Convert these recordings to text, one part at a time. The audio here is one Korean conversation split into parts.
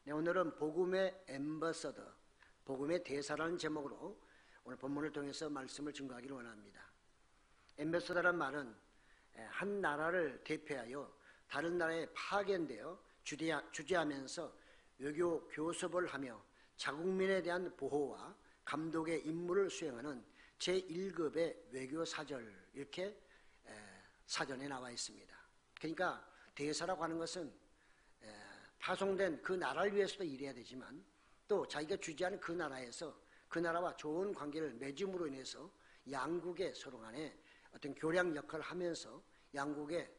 네, 오늘은 복음의 앰버서더, 복음의 대사라는 제목으로 오늘 본문을 통해서 말씀을 증거하기를 원합니다. 앰버서더란 말은 한 나라를 대표하여 다른 나라에 파견되어 주재하면서 외교 교섭을 하며 자국민에 대한 보호와 감독의 임무를 수행하는 제1급의 외교사절, 이렇게 사전에 나와 있습니다. 그러니까 대사라고 하는 것은 파송된 그 나라를 위해서도 일해야 되지만 또 자기가 주재하는 그 나라에서 그 나라와 좋은 관계를 맺음으로 인해서 양국의 서로 간에 어떤 교량 역할을 하면서 양국의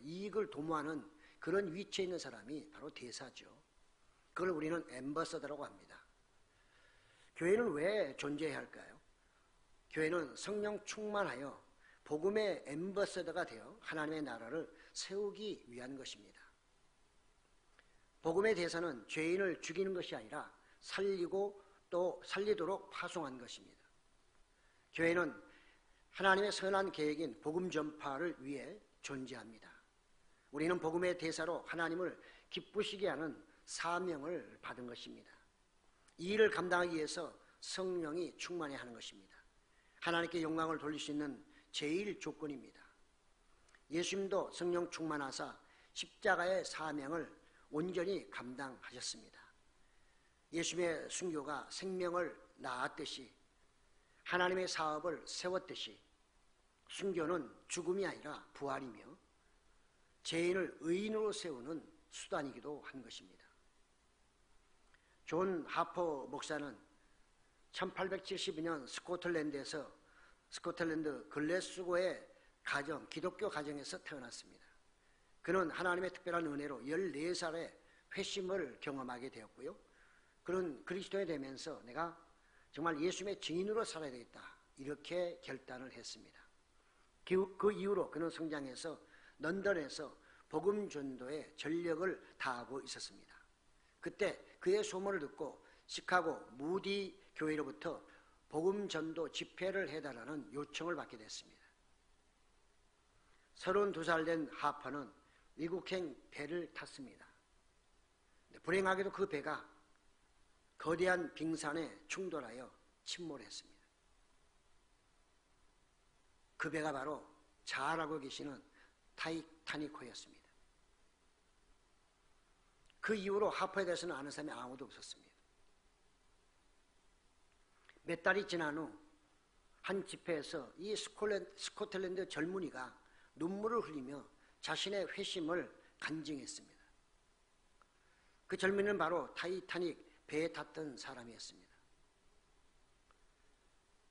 이익을 도모하는 그런 위치에 있는 사람이 바로 대사죠. 그걸 우리는 앰버서더라고 합니다. 교회는 왜 존재해야 할까요? 교회는 성령 충만하여 복음의 앰버서더가 되어 하나님의 나라를 세우기 위한 것입니다. 복음의 대사는 죄인을 죽이는 것이 아니라 살리고 또 살리도록 파송한 것입니다. 교회는 하나님의 선한 계획인 복음 전파를 위해 존재합니다. 우리는 복음의 대사로 하나님을 기쁘시게 하는 사명을 받은 것입니다. 이 일을 감당하기 위해서 성령이 충만해야 하는 것입니다. 하나님께 영광을 돌릴 수 있는 제일 조건입니다. 예수님도 성령 충만하사 십자가의 사명을 온전히 감당하셨습니다. 예수님의 순교가 생명을 낳았듯이 하나님의 사업을 세웠듯이 순교는 죽음이 아니라 부활이며 죄인을 의인으로 세우는 수단이기도 한 것입니다. 존 하퍼 목사는 1872년 스코틀랜드 글래스고의 기독교 가정에서 태어났습니다. 그는 하나님의 특별한 은혜로 14살에 회심을 경험하게 되었고요. 그는 그리스도에 되면서 내가 정말 예수님의 증인으로 살아야 되겠다, 이렇게 결단을 했습니다. 그 이후로 그는 성장해서 런던에서 복음 전도에 전력을 다하고 있었습니다. 그때 그의 소문을 듣고 시카고 무디 교회로부터 복음 전도 집회를 해달라는 요청을 받게 됐습니다. 32살 된 하퍼는 미국행 배를 탔습니다. 불행하게도 그 배가 거대한 빙산에 충돌하여 침몰했습니다. 그 배가 바로 잘 알고 계시는 타이타닉호였습니다. 그 이후로 하퍼에 대해서는 아는 사람이 아무도 없었습니다. 몇 달이 지난 후 한 집회에서 이 스코틀랜드 젊은이가 눈물을 흘리며 자신의 회심을 간증했습니다. 그 젊은이는 바로 타이타닉 배에 탔던 사람이었습니다.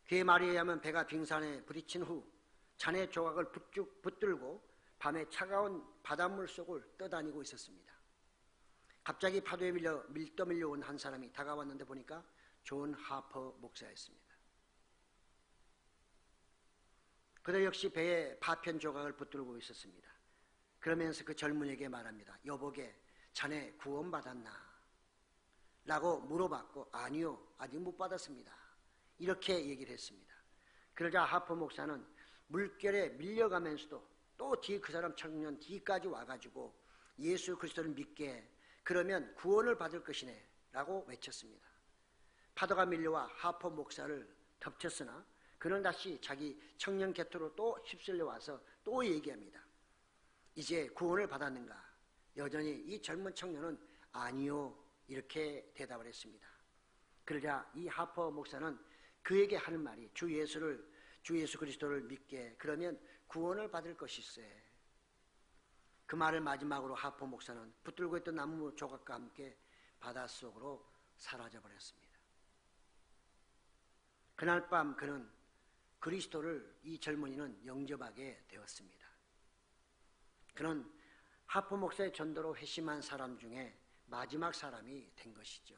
그의 말에 의하면 배가 빙산에 부딪힌 후 잔해 조각을 붙들고 밤에 차가운 바닷물 속을 떠다니고 있었습니다. 갑자기 파도에 밀려온 한 사람이 다가왔는데 보니까 존 하퍼 목사였습니다. 그도 역시 배에 파편 조각을 붙들고 있었습니다. 그러면서 그 젊은이에게 말합니다. 여보게, 자네 구원받았나? 라고 물어봤고, 아니요, 아직 못 받았습니다, 이렇게 얘기를 했습니다. 그러자 하퍼 목사는 물결에 밀려가면서도 또 그 사람 청년 뒤까지 와가지고 예수 그리스도를 믿게, 그러면 구원을 받을 것이네 라고 외쳤습니다. 파도가 밀려와 하퍼 목사를 덮쳤으나 그는 다시 자기 청년 곁으로 또 휩쓸려 와서 또 얘기합니다. 이제 구원을 받았는가? 여전히 이 젊은 청년은 아니요, 이렇게 대답을 했습니다. 그러자 이 하퍼 목사는 그에게 하는 말이 주 예수 그리스도를 믿게, 그러면 구원을 받을 것일세. 그 말을 마지막으로 하퍼 목사는 붙들고 있던 나무 조각과 함께 바닷속으로 사라져버렸습니다. 그날 밤 그는 이 젊은이는 영접하게 되었습니다. 그는 하퍼 목사의 전도로 회심한 사람 중에 마지막 사람이 된 것이죠.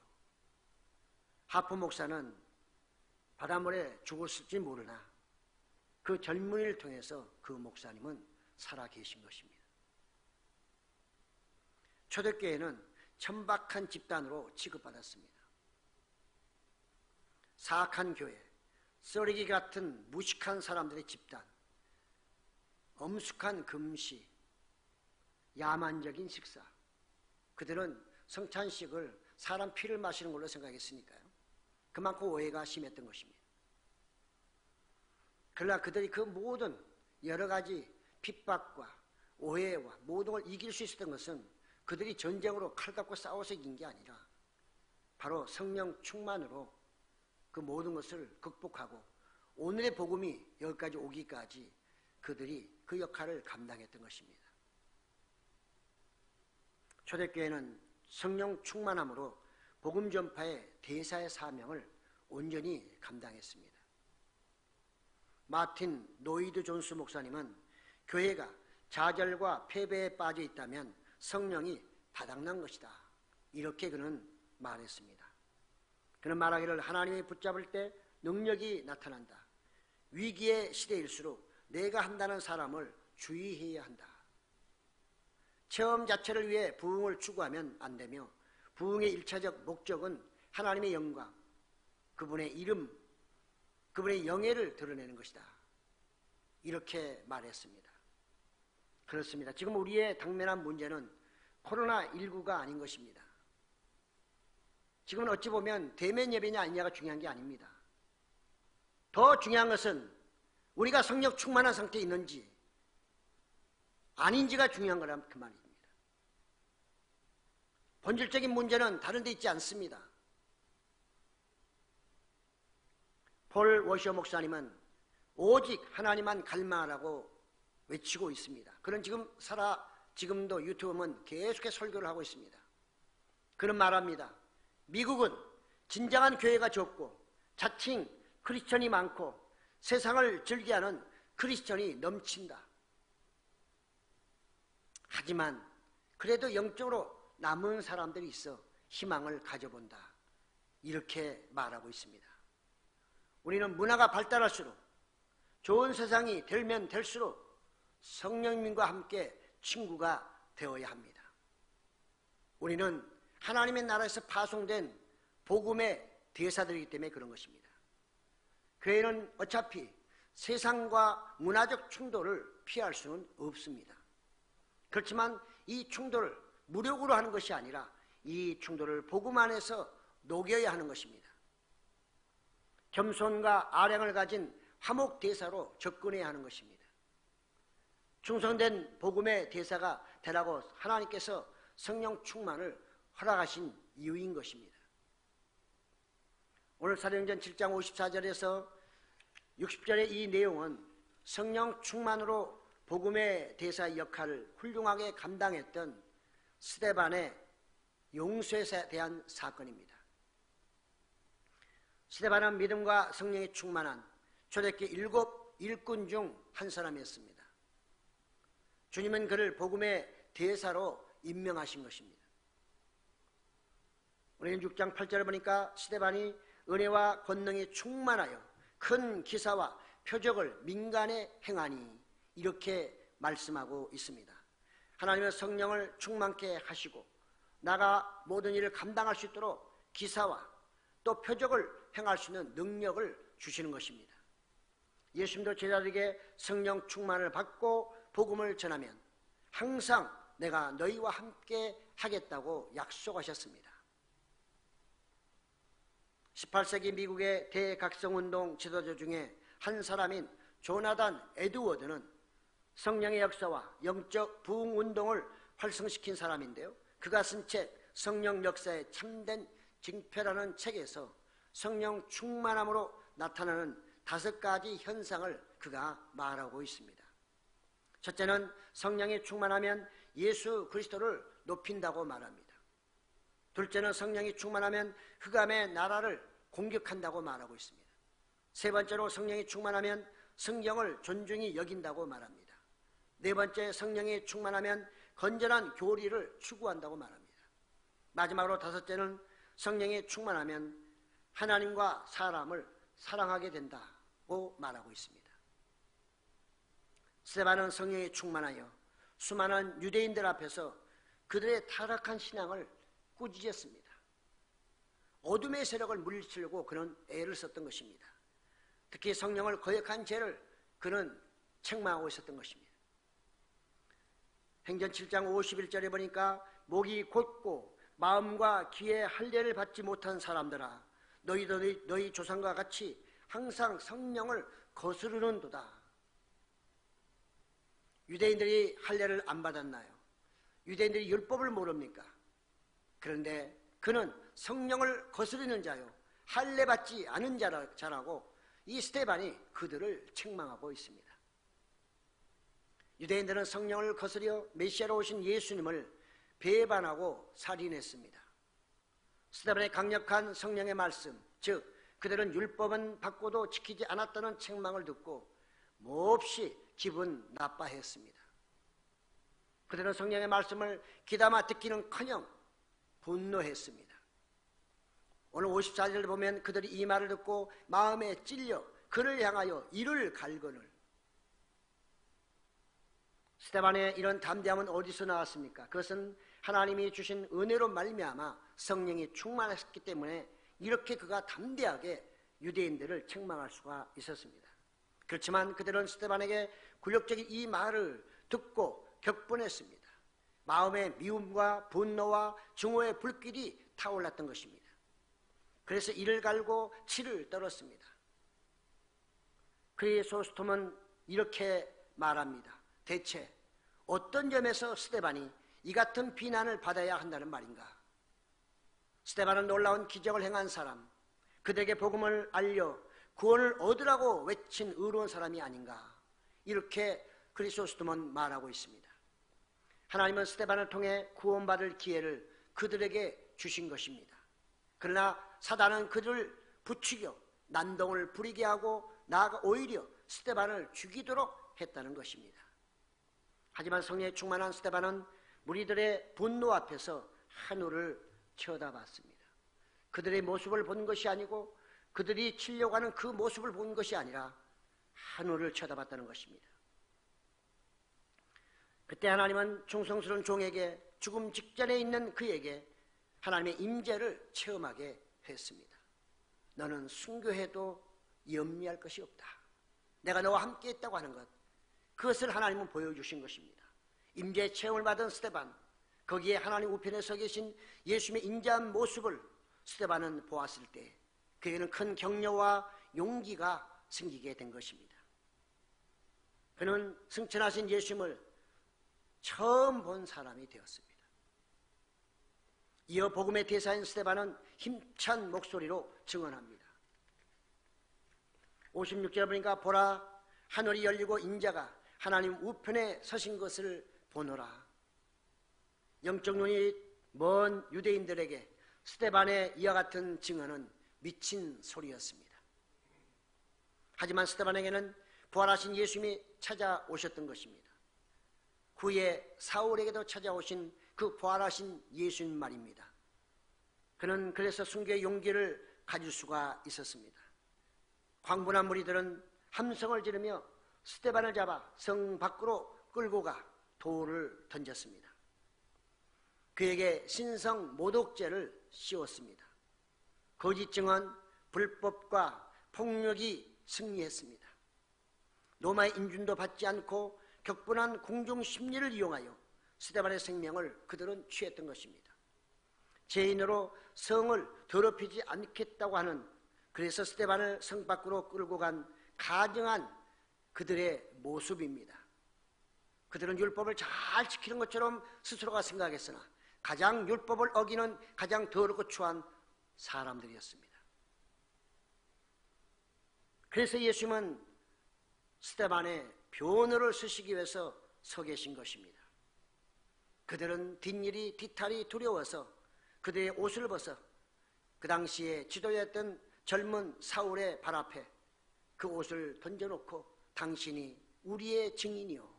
하퍼 목사는 바닷물에 죽었을지 모르나 그 젊은이를 통해서 그 목사님은 살아계신 것입니다. 초대교회는 천박한 집단으로 취급받았습니다. 사악한 교회, 쓰레기 같은 무식한 사람들의 집단, 엄숙한 금시, 야만적인 식사, 그들은 성찬식을 사람 피를 마시는 걸로 생각했으니까요. 그만큼 오해가 심했던 것입니다. 그러나 그들이 그 모든 여러 가지 핍박과 오해와 모든 걸 이길 수 있었던 것은 그들이 전쟁으로 칼 갖고 싸워서 이긴 게 아니라 바로 성령 충만으로 그 모든 것을 극복하고 오늘의 복음이 여기까지 오기까지 그들이 그 역할을 감당했던 것입니다. 초대교회는 성령 충만함으로 복음 전파의 대사의 사명을 온전히 감당했습니다. 마틴 노이드 존스 목사님은 교회가 좌절과 패배에 빠져 있다면 성령이 바닥난 것이다, 이렇게 그는 말했습니다. 그는 말하기를 하나님이 붙잡을 때 능력이 나타난다. 위기의 시대일수록 내가 한다는 사람을 주의해야 한다. 체험 자체를 위해 부흥을 추구하면 안 되며 부흥의 일차적 목적은 하나님의 영광, 그분의 이름, 그분의 영예를 드러내는 것이다, 이렇게 말했습니다. 그렇습니다. 지금 우리의 당면한 문제는 코로나19가 아닌 것입니다. 지금은 어찌 보면 대면 예배냐 아니냐가 중요한 게 아닙니다. 더 중요한 것은 우리가 성령 충만한 상태에 있는지 아닌지가 중요한 거란 그 말입니다. 본질적인 문제는 다른 데 있지 않습니다. 폴 워셔 목사님은 오직 하나님만 갈망하라고 외치고 있습니다. 그는 지금도 유튜브는 계속해서 설교를 하고 있습니다. 그는 말합니다. 미국은 진정한 교회가 적고 자칭 크리스천이 많고 세상을 즐겨하는 크리스천이 넘친다. 하지만 그래도 영적으로 남은 사람들이 있어 희망을 가져본다, 이렇게 말하고 있습니다. 우리는 문화가 발달할수록 좋은 세상이 되면 될수록 성령님과 함께 친구가 되어야 합니다. 우리는 하나님의 나라에서 파송된 복음의 대사들이기 때문에 그런 것입니다. 교회는 어차피 세상과 문화적 충돌을 피할 수는 없습니다. 그렇지만 이 충돌을 무력으로 하는 것이 아니라 이 충돌을 복음 안에서 녹여야 하는 것입니다. 겸손과 아량을 가진 화목 대사로 접근해야 하는 것입니다. 충성된 복음의 대사가 되라고 하나님께서 성령 충만을 허락하신 이유인 것입니다. 오늘 사도행전 7장 54절에서 60절의 이 내용은 성령 충만으로 복음의 대사의 역할을 훌륭하게 감당했던 스데반의 용서에 대한 사건입니다. 스데반은 믿음과 성령이 충만한 초대교회 7 일꾼 중 한 사람이었습니다. 주님은 그를 복음의 대사로 임명하신 것입니다. 우리는 6장 8절에 보니까 스데반이 은혜와 권능이 충만하여 큰 기사와 표적을 민간에 행하니, 이렇게 말씀하고 있습니다. 하나님의 성령을 충만케 하시고 나가 모든 일을 감당할 수 있도록 기사와 또 표적을 행할 수 있는 능력을 주시는 것입니다. 예수님도 제자들에게 성령 충만을 받고 복음을 전하면 항상 내가 너희와 함께 하겠다고 약속하셨습니다. 18세기 미국의 대각성운동 지도자 중에 한 사람인 조나단 에드워드는 성령의 역사와 영적 부흥운동을 활성시킨 사람인데요, 그가 쓴 책 성령 역사의 참된 징표라는 책에서 성령 충만함으로 나타나는 5가지 현상을 그가 말하고 있습니다. 첫째는 성령이 충만하면 예수 그리스도를 높인다고 말합니다. 둘째는 성령이 충만하면 흑암의 나라를 공격한다고 말하고 있습니다. 세 번째로 성령이 충만하면 성경을 존중히 여긴다고 말합니다. 네 번째, 성령이 충만하면 건전한 교리를 추구한다고 말합니다. 마지막으로 5째는 성령이 충만하면 하나님과 사람을 사랑하게 된다고 말하고 있습니다. 스데반은 성령이 충만하여 수많은 유대인들 앞에서 그들의 타락한 신앙을 꾸짖었습니다. 어둠의 세력을 물리치려고 그는 애를 썼던 것입니다. 특히 성령을 거역한 죄를 그는 책망하고 있었던 것입니다. 행전 7장 51절에 보니까 목이 곧고 마음과 귀에 할례를 받지 못한 사람들아, 너희도 너희 조상과 같이 항상 성령을 거스르는도다. 유대인들이 할례를 안 받았나요? 유대인들이 율법을 모릅니까? 그런데 그는 성령을 거스르는 자요, 할례 받지 않은 자라고 이 스데반이 그들을 책망하고 있습니다. 유대인들은 성령을 거스려 메시아로 오신 예수님을 배반하고 살인했습니다. 스데반의 강력한 성령의 말씀, 즉 그들은 율법은 받고도 지키지 않았다는 책망을 듣고 몹시 기분 나빠했습니다. 그들은 성령의 말씀을 귀담아 듣기는커녕 분노했습니다. 오늘 54절을 보면 그들이 이 말을 듣고 마음에 찔려 그를 향하여 이를 갈거늘. 스데반의 이런 담대함은 어디서 나왔습니까? 그것은 하나님이 주신 은혜로 말미암아 성령이 충만했기 때문에 이렇게 그가 담대하게 유대인들을 책망할 수가 있었습니다. 그렇지만 그들은 스데반에게 굴욕적인 이 말을 듣고 격분했습니다. 마음의 미움과 분노와 증오의 불길이 타올랐던 것입니다. 그래서 이를 갈고 치를 떨었습니다. 크리소스톰은 이렇게 말합니다. 대체 어떤 점에서 스데반이 이 같은 비난을 받아야 한다는 말인가? 스데반은 놀라운 기적을 행한 사람, 그들에게 복음을 알려 구원을 얻으라고 외친 의로운 사람이 아닌가, 이렇게 크리소스톰은 말하고 있습니다. 하나님은 스데반을 통해 구원받을 기회를 그들에게 주신 것입니다. 그러나 사단은 그들을 부추겨 난동을 부리게 하고 나아가 오히려 스데반을 죽이도록 했다는 것입니다. 하지만 성령에 충만한 스데반은 무리들의 분노 앞에서 하늘을 쳐다봤습니다. 그들의 모습을 본 것이 아니고 그들이 치려고 하는 그 모습을 본 것이 아니라 하늘을 쳐다봤다는 것입니다. 그때 하나님은 충성스러운 종에게, 죽음 직전에 있는 그에게 하나님의 임재를 체험하게 했습니다. 너는 순교해도 염려할 것이 없다. 내가 너와 함께 있다고 하는 것, 그것을 하나님은 보여주신 것입니다. 임재의 체험을 받은 스데반, 거기에 하나님 우편에 서 계신 예수님의 인자한 모습을 스데반은 보았을 때 그에게는 큰 격려와 용기가 생기게 된 것입니다. 그는 승천하신 예수님을 처음 본 사람이 되었습니다. 이어 복음의 대사인 스데반은 힘찬 목소리로 증언합니다. 56절 보니까 보라, 하늘이 열리고 인자가 하나님 우편에 서신 것을 보노라. 영적 눈이 먼 유대인들에게 스데반의 이와 같은 증언은 미친 소리였습니다. 하지만 스데반에게는 부활하신 예수님이 찾아오셨던 것입니다. 후에 사울에게도 찾아오신 그 부활하신 예수님 말입니다. 그는 그래서 순교의 용기를 가질 수가 있었습니다. 광분한 무리들은 함성을 지르며 스데반을 잡아 성 밖으로 끌고 가 돌을 던졌습니다. 그에게 신성 모독죄를 씌웠습니다. 거짓 증언, 불법과 폭력이 승리했습니다. 로마의 인준도 받지 않고 격분한 공중 심리를 이용하여 스데반의 생명을 그들은 취했던 것입니다. 죄인으로 성을 더럽히지 않겠다고 하는, 그래서 스데반을 성 밖으로 끌고 간 가증한 그들의 모습입니다. 그들은 율법을 잘 지키는 것처럼 스스로가 생각했으나 가장 율법을 어기는 가장 더럽고 추한 사람들이었습니다. 그래서 예수님은 스데반의 변호를 쓰시기 위해서 서 계신 것입니다. 그들은 뒷일이 뒤탈이 두려워서 그들의 옷을 벗어 그 당시에 지도자였던 젊은 사울의 발 앞에 그 옷을 던져놓고 당신이 우리의 증인이요,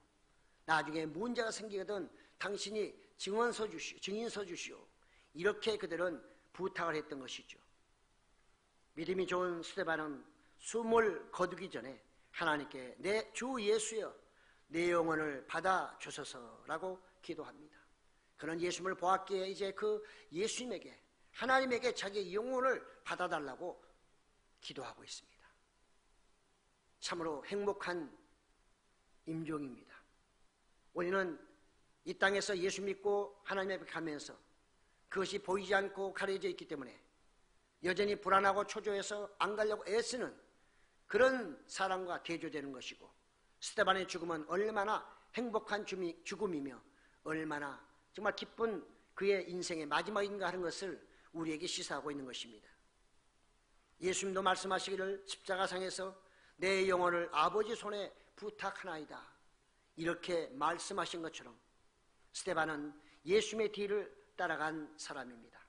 나중에 문제가 생기거든 당신이 증인서 주시오, 이렇게 그들은 부탁을 했던 것이죠. 믿음이 좋은 스데반은 숨을 거두기 전에 하나님께 내 주 예수여 내 영혼을 받아주소서라고 기도합니다. 그는 예수님을 보았기에 이제 그 예수님에게, 하나님에게 자기의 영혼을 받아달라고 기도하고 있습니다. 참으로 행복한 임종입니다. 우리는 이 땅에서 예수 믿고 하나님 앞에 가면서 그것이 보이지 않고 가려져 있기 때문에 여전히 불안하고 초조해서 안 가려고 애쓰는 그런 사람과 대조되는 것이고, 스데반의 죽음은 얼마나 행복한 죽음이며 얼마나 정말 기쁜 그의 인생의 마지막인가 하는 것을 우리에게 시사하고 있는 것입니다. 예수님도 말씀하시기를 십자가상에서 내 영혼을 아버지 손에 부탁하나이다, 이렇게 말씀하신 것처럼 스데반은 예수님의 뒤를 따라간 사람입니다.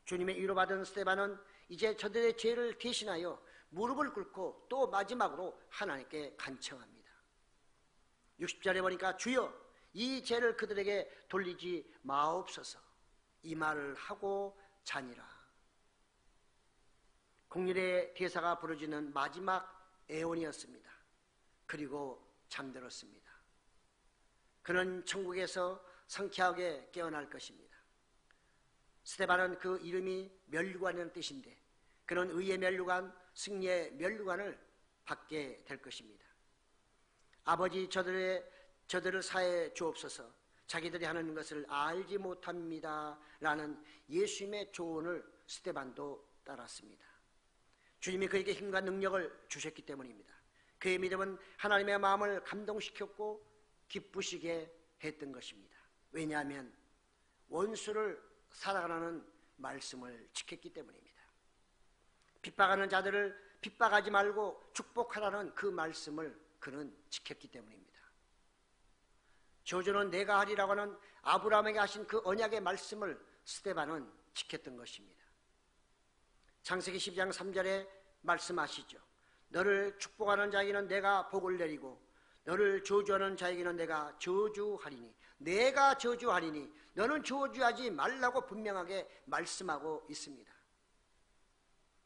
주님의 위로받은 스데반은 이제 저들의 죄를 대신하여 무릎을 꿇고 또 마지막으로 하나님께 간청합니다. 60절에 보니까 주여 이 죄를 그들에게 돌리지 마옵소서, 이 말을 하고 자니라. 공률의 대사가 부르짖는 마지막 애원이었습니다. 그리고 잠들었습니다. 그는 천국에서 상쾌하게 깨어날 것입니다. 스데반은 그 이름이 면류관이라는 뜻인데, 그는 의의 면류관, 승리의 면류관을 받게 될 것입니다. 아버지 저들을 사해 주옵소서, 자기들이 하는 것을 알지 못합니다 라는 예수님의 조언을 스데반도 따랐습니다. 주님이 그에게 힘과 능력을 주셨기 때문입니다. 그의 믿음은 하나님의 마음을 감동시켰고 기쁘시게 했던 것입니다. 왜냐하면 원수를 사랑하라는 말씀을 지켰기 때문입니다. 핍박하는 자들을 핍박하지 말고 축복하라는 그 말씀을 그는 지켰기 때문입니다. 저주는 내가 하리라고 하는 아브라함에게 하신 그 언약의 말씀을 스데반은 지켰던 것입니다. 창세기 12장 3절에 말씀하시죠. 너를 축복하는 자에게는 내가 복을 내리고 너를 저주하는 자에게는 내가 저주하리니, 내가 저주하리니 너는 저주하지 말라고 분명하게 말씀하고 있습니다.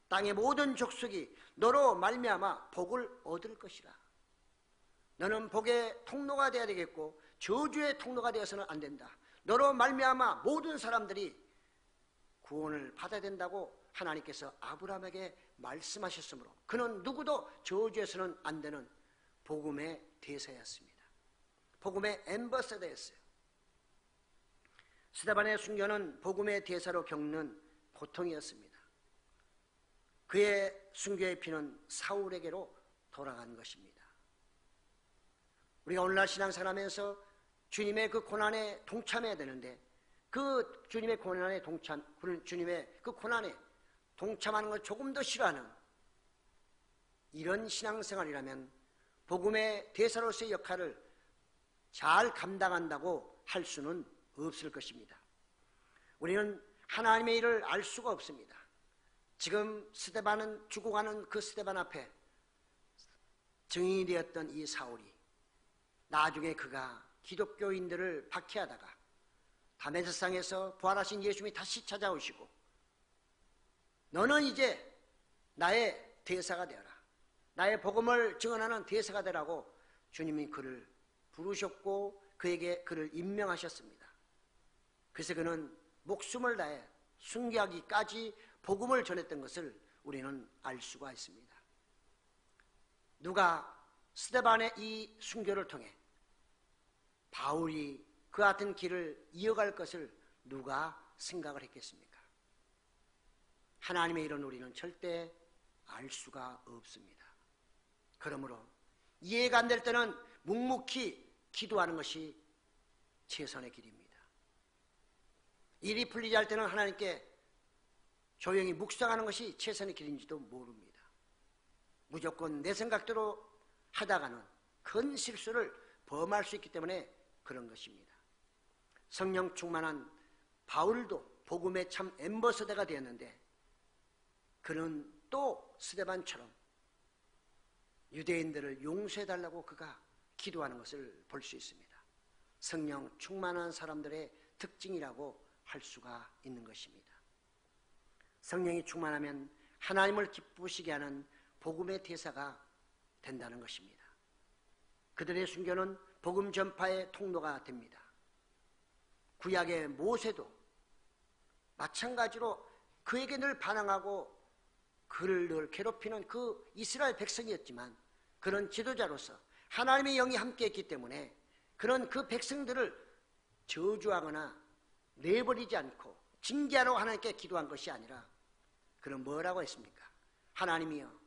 땅의 모든 족속이 너로 말미암아 복을 얻을 것이라. 너는 복의 통로가 되어야 되겠고 저주의 통로가 되어서는 안 된다. 너로 말미암아 모든 사람들이 구원을 받아야 된다고 하나님께서 아브라함에게 말씀하셨으므로 그는 누구도 저주해서는 안 되는 복음의 대사였습니다. 복음의 앰버서더였어요. 스데반의 순교는 복음의 대사로 겪는 고통이었습니다. 그의 순교의 피는 사울에게로 돌아간 것입니다. 우리가 오늘날 신앙생활하면서 주님의 그 고난에 동참해야 되는데, 그 주님의 고난에 주님의 그 고난에 동참하는 걸 조금 더 싫어하는 이런 신앙생활이라면 복음의 대사로서의 역할을 잘 감당한다고 할 수는 없을 것입니다. 우리는 하나님의 일을 알 수가 없습니다. 지금 스데반은 죽어가는 그 스데반 앞에 증인이 되었던 이 사울이 나중에 그가 기독교인들을 박해하다가 다메섹상에서 부활하신 예수님이 다시 찾아오시고 너는 이제 나의 대사가 되어라, 나의 복음을 증언하는 대사가 되라고 주님이 그를 부르셨고 그에게 그를 임명하셨습니다. 그래서 그는 목숨을 다해 순교하기까지 복음을 전했던 것을 우리는 알 수가 있습니다. 누가 스데반의 이 순교를 통해 바울이 그 같은 길을 이어갈 것을 누가 생각을 했겠습니까? 하나님의 일은 우리는 절대 알 수가 없습니다. 그러므로 이해가 안 될 때는 묵묵히 기도하는 것이 최선의 길입니다. 일이 풀리지 않을 때는 하나님께 조용히 묵상하는 것이 최선의 길인지도 모릅니다. 무조건 내 생각대로 하다가는 큰 실수를 범할 수 있기 때문에 그런 것입니다. 성령 충만한 바울도 복음의 참 앰버서더가 되었는데 그는 또 스데반처럼 유대인들을 용서해달라고 그가 기도하는 것을 볼 수 있습니다. 성령 충만한 사람들의 특징이라고 할 수가 있는 것입니다. 성령이 충만하면 하나님을 기쁘시게 하는 복음의 대사가 된다는 것입니다. 그들의 순교는 복음 전파의 통로가 됩니다. 구약의 모세도 마찬가지로 그에게 늘 반항하고 그를 늘 괴롭히는 그 이스라엘 백성이었지만 그런 지도자로서 하나님의 영이 함께했기 때문에 그런 그 백성들을 저주하거나 내버리지 않고 징계하라고 하나님께 기도한 것이 아니라 그는 뭐라고 했습니까? 하나님이여,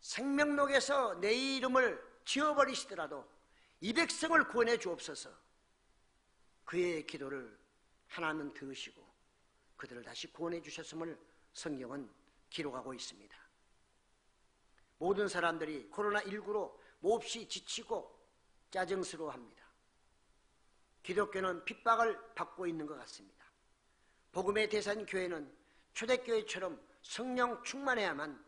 생명록에서 내 이름을 지워버리시더라도 이 백성을 구원해 주옵소서. 그의 기도를 하나님은 들으시고 그들을 다시 구원해 주셨음을 성경은 기록하고 있습니다. 모든 사람들이 코로나19로 몹시 지치고 짜증스러워합니다. 기독교는 핍박을 받고 있는 것 같습니다. 복음의 대사인 교회는 초대교회처럼 성령 충만해야만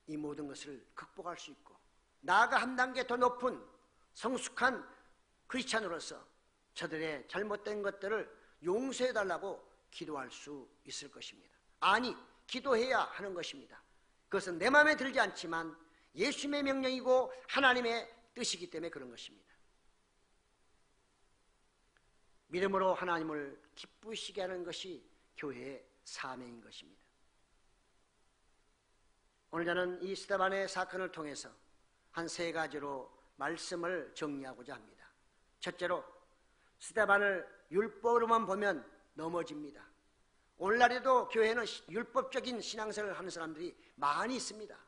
이 모든 것을 극복할 수 있고, 나아가 한 단계 더 높은 성숙한 크리스찬으로서 저들의 잘못된 것들을 용서해달라고 기도할 수 있을 것입니다. 아니, 기도해야 하는 것입니다. 그것은 내 마음에 들지 않지만 예수님의 명령이고 하나님의 뜻이기 때문에 그런 것입니다. 믿음으로 하나님을 기쁘시게 하는 것이 교회의 사명인 것입니다. 오늘 저는 이 스데반의 사건을 통해서 한 세 가지로 말씀을 정리하고자 합니다. 첫째로, 스데반을 율법으로만 보면 넘어집니다. 오늘날에도 교회에는 율법적인 신앙생활을 하는 사람들이 많이 있습니다.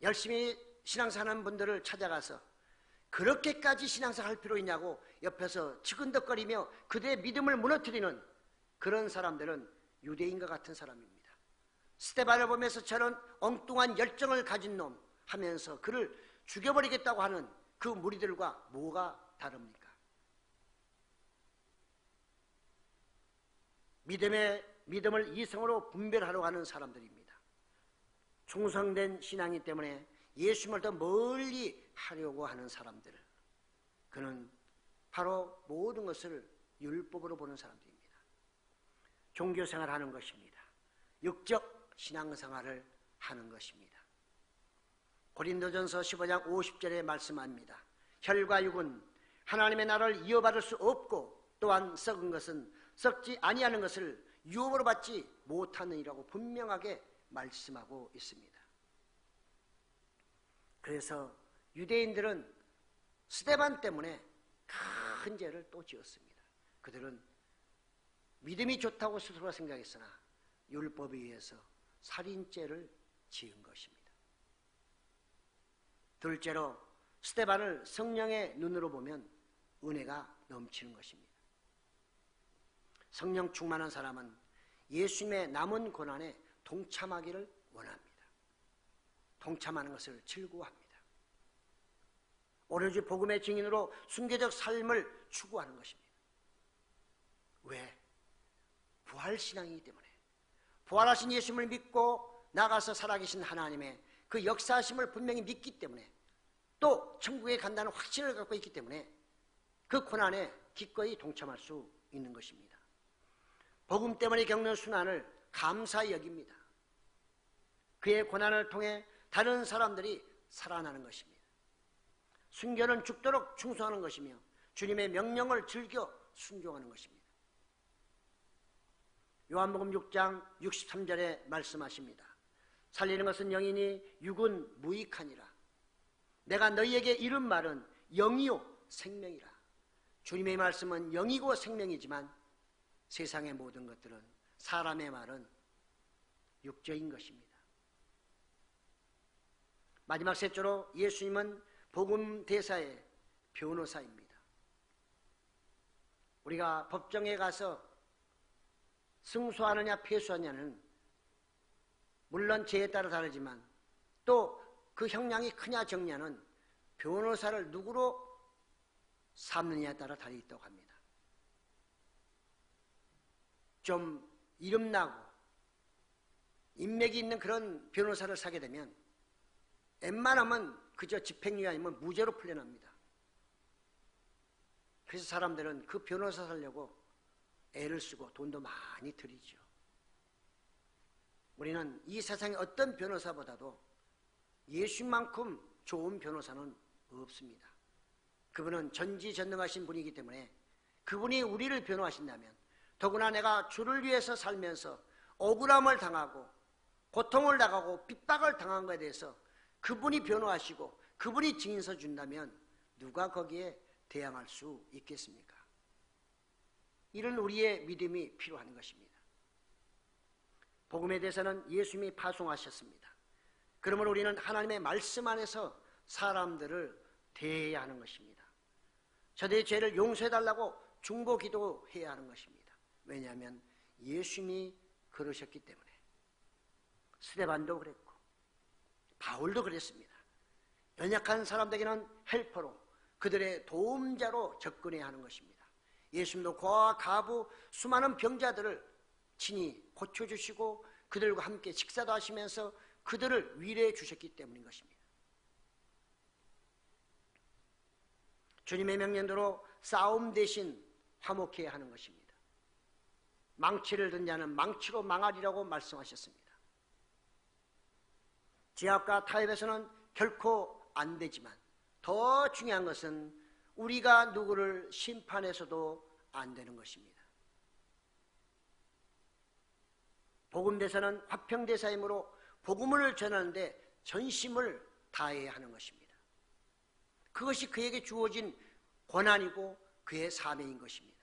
열심히 신앙생활하는 분들을 찾아가서 그렇게까지 신앙생활 할 필요 있냐고 옆에서 지근덕거리며 그들의 믿음을 무너뜨리는 그런 사람들은 유대인과 같은 사람입니다. 스데반을 보면서 저런 엉뚱한 열정을 가진 놈 하면서 그를 죽여버리겠다고 하는 그 무리들과 뭐가 다릅니까? 믿음을 이성으로 분별하려고 하는 사람들입니다. 충성된 신앙이기 때문에 예수님을 더 멀리 하려고 하는 사람들, 그는 바로 모든 것을 율법으로 보는 사람들입니다. 종교생활을 하는 것입니다. 육적 신앙생활을 하는 것입니다. 고린도전서 15장 50절에 말씀합니다. 혈과 육은 하나님의 나라를 이어받을 수 없고 또한 썩은 것은 썩지 아니하는 것을 유업으로 받지 못하느니라고 분명하게 말씀하고 있습니다. 그래서 유대인들은 스데반 때문에 큰 죄를 또 지었습니다. 그들은 믿음이 좋다고 스스로 생각했으나 율법에 의해서 살인죄를 지은 것입니다. 둘째로, 스데반을 성령의 눈으로 보면 은혜가 넘치는 것입니다. 성령 충만한 사람은 예수님의 남은 고난에 동참하기를 원합니다. 동참하는 것을 즐거워합니다. 오로지 복음의 증인으로 순교적 삶을 추구하는 것입니다. 왜? 부활신앙이기 때문에. 부활하신 예수님을 믿고 나가서 살아계신 하나님의 그 역사하심을 분명히 믿기 때문에, 또 천국에 간다는 확신을 갖고 있기 때문에 그 고난에 기꺼이 동참할 수 있는 것입니다. 복음 때문에 겪는 순환을 감사히 여깁니다. 그의 고난을 통해 다른 사람들이 살아나는 것입니다. 순교는 죽도록 충성하는 것이며 주님의 명령을 즐겨 순종하는 것입니다. 요한복음 6장 63절에 말씀하십니다. 살리는 것은 영이니 육은 무익하니라. 내가 너희에게 이른 말은 영이요 생명이라. 주님의 말씀은 영이고 생명이지만 세상의 모든 것들은, 사람의 말은 육적인 것입니다. 마지막 셋째로, 예수님은 복음 대사의 변호사입니다. 우리가 법정에 가서 승소하느냐 패소하느냐는 물론 죄에 따라 다르지만 또 그 형량이 크냐 적냐는 변호사를 누구로 삼느냐에 따라 달려 있다고 합니다. 좀 이름나고 인맥이 있는 그런 변호사를 사게 되면 웬만하면 그저 집행유예 아니면 무죄로 풀려납니다. 그래서 사람들은 그 변호사 살려고 애를 쓰고 돈도 많이 들이죠. 우리는 이 세상의 어떤 변호사보다도 예수만큼 좋은 변호사는 없습니다. 그분은 전지전능하신 분이기 때문에 그분이 우리를 변호하신다면, 더구나 내가 주를 위해서 살면서 억울함을 당하고 고통을 당하고 핍박을 당한 것에 대해서 그분이 변호하시고 그분이 증인서 준다면 누가 거기에 대항할 수 있겠습니까? 이런 우리의 믿음이 필요한 것입니다. 복음에 대해서는 예수님이 파송하셨습니다. 그러므로 우리는 하나님의 말씀 안에서 사람들을 대해야 하는 것입니다. 저들의 죄를 용서해달라고 중보 기도해야 하는 것입니다. 왜냐하면 예수님이 그러셨기 때문에. 스데반도 그랬고 바울도 그랬습니다. 연약한 사람들에게는 헬퍼로, 그들의 도움자로 접근해야 하는 것입니다. 예수님도 고아와 가부, 수많은 병자들을 친히 고쳐주시고 그들과 함께 식사도 하시면서 그들을 위로해 주셨기 때문인 것입니다. 주님의 명령대로 싸움 대신 화목해야 하는 것입니다. 망치를 든 자는 망치로 망하리라고 말씀하셨습니다. 제약과 타협에서는 결코 안 되지만 더 중요한 것은 우리가 누구를 심판해서도 안 되는 것입니다. 복음대사는 화평대사이므로 복음을 전하는데 전심을 다해야 하는 것입니다. 그것이 그에게 주어진 권한이고 그의 사명인 것입니다.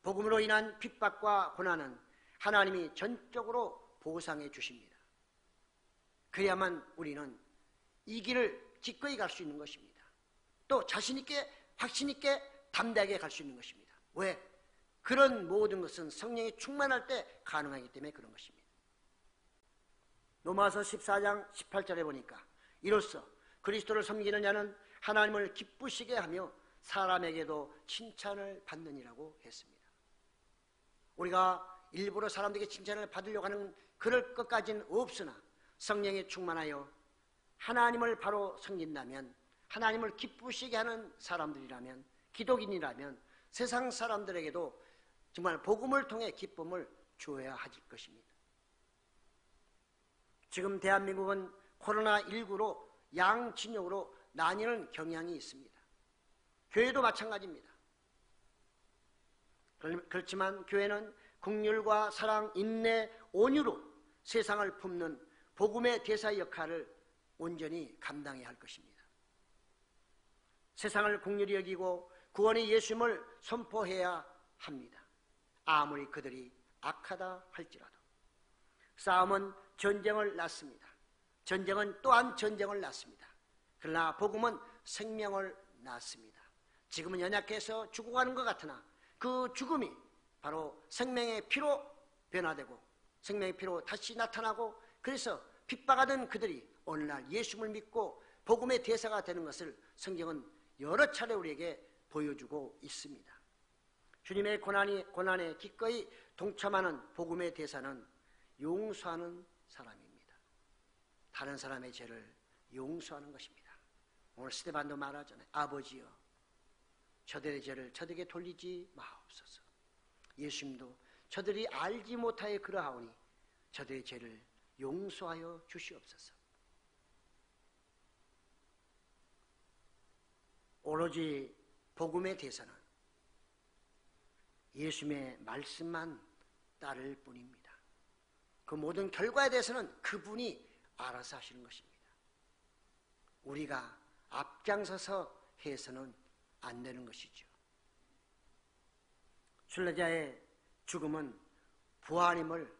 복음으로 인한 핍박과 고난은 하나님이 전적으로 보상해 주십니다. 그래야만 우리는 이 길을 기꺼이 갈 수 있는 것입니다. 또 자신있게 확신있게 담대하게 갈 수 있는 것입니다. 왜? 그런 모든 것은 성령이 충만할 때 가능하기 때문에 그런 것입니다. 로마서 14장 18절에 보니까 이로써 그리스도를 섬기는 자는 하나님을 기쁘시게 하며 사람에게도 칭찬을 받느니라고 했습니다. 우리가 일부러 사람들에게 칭찬을 받으려고 하는 그럴 것까지는 없으나 성령에 충만하여 하나님을 바로 섬긴다면, 하나님을 기쁘시게 하는 사람들이라면, 기독인이라면 세상 사람들에게도 정말 복음을 통해 기쁨을 주어야 할 것입니다. 지금 대한민국은 코로나19로 양진영으로 나뉘는 경향이 있습니다. 교회도 마찬가지입니다. 그렇지만 교회는 긍휼과 사랑, 인내, 온유로 세상을 품는 복음의 대사 역할을 온전히 감당해야 할 것입니다. 세상을 긍휼히 여기고 구원의 예수님을 선포해야 합니다. 아무리 그들이 악하다 할지라도. 싸움은 전쟁을 낳습니다. 전쟁은 또한 전쟁을 낳습니다. 그러나 복음은 생명을 낳습니다. 지금은 연약해서 죽어가는 것 같으나 그 죽음이 바로 생명의 피로 변화되고 생명의 피로 다시 나타나고, 그래서 핍박하던 그들이 오늘날 예수님을 믿고 복음의 대사가 되는 것을 성경은 여러 차례 우리에게 보여주고 있습니다. 주님의 고난에 기꺼이 동참하는 복음의 대사는 용서하는 사람입니다. 다른 사람의 죄를 용서하는 것입니다. 오늘 스데반도 말하잖아요. 아버지여, 저들의 죄를 저들에게 돌리지 마옵소서. 예수님도 저들이 알지 못하여 그러하오니 저들의 죄를 용서하여 주시옵소서. 오로지 복음의 대사는 예수님의 말씀만 따를 뿐입니다. 그 모든 결과에 대해서는 그분이 알아서 하시는 것입니다. 우리가 앞장서서 해서는 안 되는 것이죠. 순례자의 죽음은 부활임을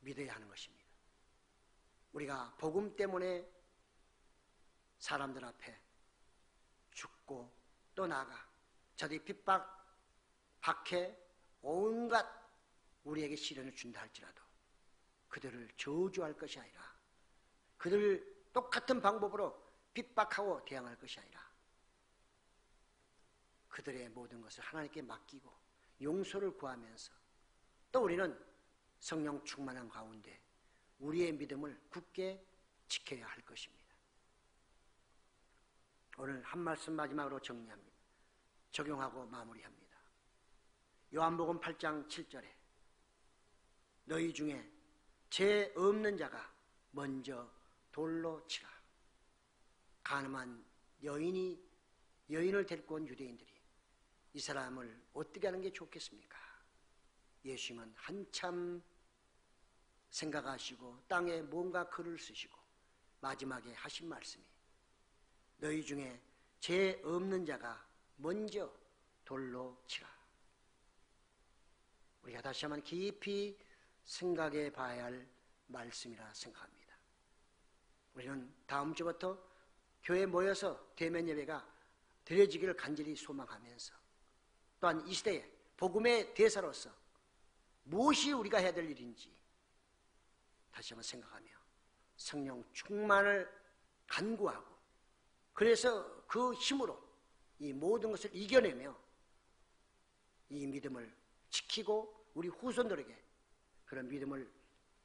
믿어야 하는 것입니다. 우리가 복음 때문에 사람들 앞에 죽고 또 나가 저들이 핍박, 박해, 온갖 우리에게 시련을 준다 할지라도 그들을 저주할 것이 아니라, 그들을 똑같은 방법으로 핍박하고 대항할 것이 아니라 그들의 모든 것을 하나님께 맡기고 용서를 구하면서 또 우리는 성령 충만한 가운데 우리의 믿음을 굳게 지켜야 할 것입니다. 오늘 한 말씀 마지막으로 정리합니다. 적용하고 마무리합니다. 요한복음 8장 7절에 너희 중에 죄 없는 자가 먼저 돌로 치라. 가늠한 여인을 데리고 온 유대인들이 이 사람을 어떻게 하는 게 좋겠습니까? 예수님은 한참 생각하시고 땅에 뭔가 글을 쓰시고 마지막에 하신 말씀이 너희 중에 죄 없는 자가 먼저 돌로 치라. 우리가 다시 한번 깊이 생각해 봐야 할 말씀이라 생각합니다. 우리는 다음 주부터 교회에 모여서 대면 예배가 드려지기를 간절히 소망하면서 또한 이 시대에 복음의 대사로서 무엇이 우리가 해야 될 일인지 다시 한번 생각하며 성령 충만을 간구하고 그래서 그 힘으로 이 모든 것을 이겨내며 이 믿음을 지키고 우리 후손들에게 그런 믿음을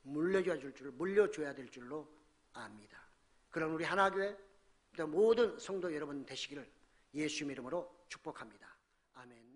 물려줘야 될 줄로 압니다. 그런 우리 하나교회 모든 성도 여러분 되시기를 예수님의 이름으로 축복합니다. 아멘.